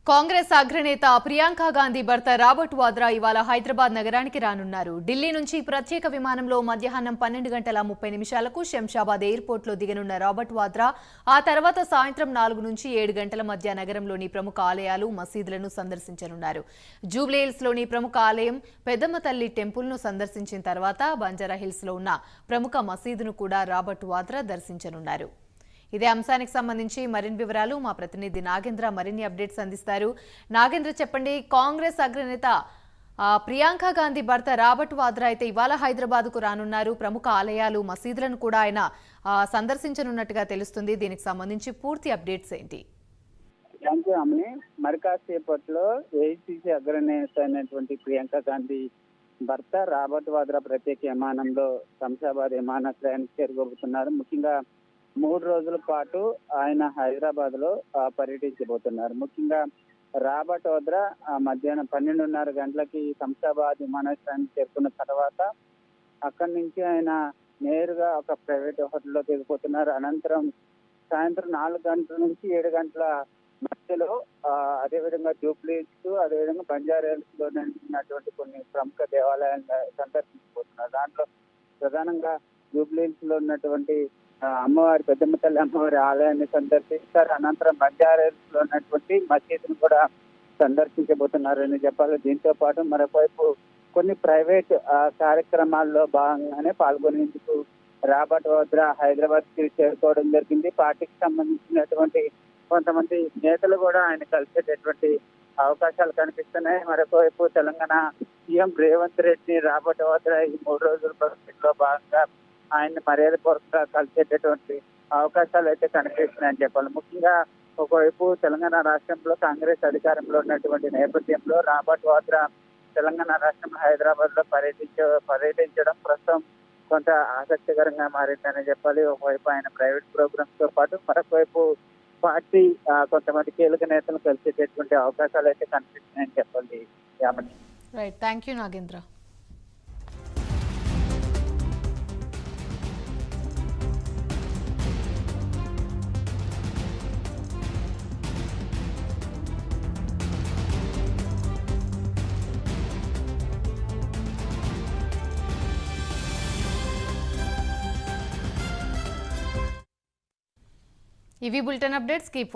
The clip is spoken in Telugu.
కాంగ్రెస్ అగ్రనేత ప్రియాంక గాంధీ భర్త రాబర్ట్ వాద్రా ఇవాళ హైదరాబాద్ నగరానికి రానున్నారు. ఢిల్లీ నుంచి ప్రత్యేక విమానంలో మధ్యాహ్నం 12:30 శంషాబాద్ ఎయిర్పోర్ట్లో దిగనున్న రాబర్ట్ వాద్రా ఆ తర్వాత సాయంత్రం 4 నుంచి 7 గంటల మధ్య నగరంలోని ప్రముఖ ఆలయాలు, మసీదులను సందర్శించనున్నారు. జూబ్లీహిల్స్లోని ప్రముఖ ఆలయం పెద్దమ్మ తల్లి టెంపుల్ను సందర్శించిన తర్వాత బంజారాహిల్స్లో ఉన్న ప్రముఖ మసీదును కూడా రాబర్ట్ వాద్రా దర్శించనున్నారు. ఇదే అంశానికి సంబంధించి మరిన్ని వివరాలు మా ప్రతినిధి నాగేంద్ర మరిన్ని అప్డేట్స్ అందిస్తారు. నాగేంద్ర, చెప్పండి. కాంగ్రెస్ అగ్రనేత ప్రియాంక గాంధీ భర్త రాబర్ట్ వాద్రా అయితే ఇవాళ హైదరాబాద్కు రానున్నారు. ప్రముఖ ఆలయాలు, మసీదులను కూడా ఆయన సందర్శించనున్నట్టుగా తెలుస్తుంది. దీనికి సంబంధించి పూర్తి అప్డేట్స్ ఏంటి? మరి కాసేపట్లో ఏఐసీసీ అగ్రనేత అయినటువంటి ప్రియాంక గాంధీ భర్త రాబర్ట్ వాద్రా ప్రత్యేక విమానంలో శంషాబాద్ విమానాశ్రయానికి చేరుకోబోతున్నారు. ముఖ్యంగా 3 రోజుల పాటు ఆయన హైదరాబాద్ లో పర్యటించబోతున్నారు. ముఖ్యంగా రాబర్ట్ వాద్రా మధ్యాహ్నం 12:30 గంటలకి శంషాబాద్ విమానాశ్రయానికి చేరుకున్న తర్వాత అక్కడి నుంచి ఆయన నేరుగా ఒక ప్రైవేట్ హోటల్లో దిగిపోతున్నారు. అనంతరం సాయంత్రం 4 గంటల నుంచి 7 గంటల మధ్యలో అదేవిధంగా జూబ్లీహిల్స్, అదేవిధంగా బంజారాహిల్స్ లో ఉన్నటువంటి కొన్ని ప్రముఖ దేవాలయాలను సందర్శించబోతున్నారు. దాంట్లో ప్రధానంగా జూబ్లీహిల్స్ లో ఉన్నటువంటి అమ్మవారి పెద్దమ్మ తల్లి అమ్మవారి ఆలయాన్ని సందర్శిస్తారు. అనంతరం బంజారాహిల్స్ లో ఉన్నటువంటి మసీదును కూడా సందర్శించబోతున్నారని చెప్పాలి. దీంతో పాటు మరోవైపు కొన్ని ప్రైవేట్ కార్యక్రమాల్లో భాగంగానే పాల్గొనేందుకు రాబర్ట్ వాద్రా హైదరాబాద్ కి చేరుకోవడం జరిగింది. పార్టీకి సంబంధించినటువంటి కొంతమంది నేతలు కూడా ఆయన కలిసేటటువంటి అవకాశాలు కనిపిస్తున్నాయి. మరొకవైపు తెలంగాణ సీఎం రేవంత్ రెడ్డి రాబర్ట్ వాద్రా ఈ 3 రోజుల పరిస్థితిలో భాగంగా ఆయన మర్యాదపూర్వకంగా కలిసేటటువంటి అవకాశాలు అయితే కనిపిస్తున్నాయని చెప్పాలి. ముఖ్యంగా ఒకవైపు తెలంగాణ రాష్ట్రంలో కాంగ్రెస్ అధికారంలో ఉన్నటువంటి నేపథ్యంలో రాబర్ట్ వాద్రా తెలంగాణ రాష్ట్రం హైదరాబాద్ లో పర్యటించడం ప్రస్తుతం కొంత ఆసక్తికరంగా మారిందని చెప్పాలి. ఒకవైపు ఆయన ప్రైవేట్ ప్రోగ్రామ్స్ తో పాటు మరొకవైపు పార్టీ కొంతమంది కీలక నేతలు కలిసేటటువంటి అవకాశాలు అయితే కనిపిస్తున్నాయని చెప్పాలి. Right, thank you Nagendra. ఇవి బులెటిన్ అప్డేట్స్. కీప్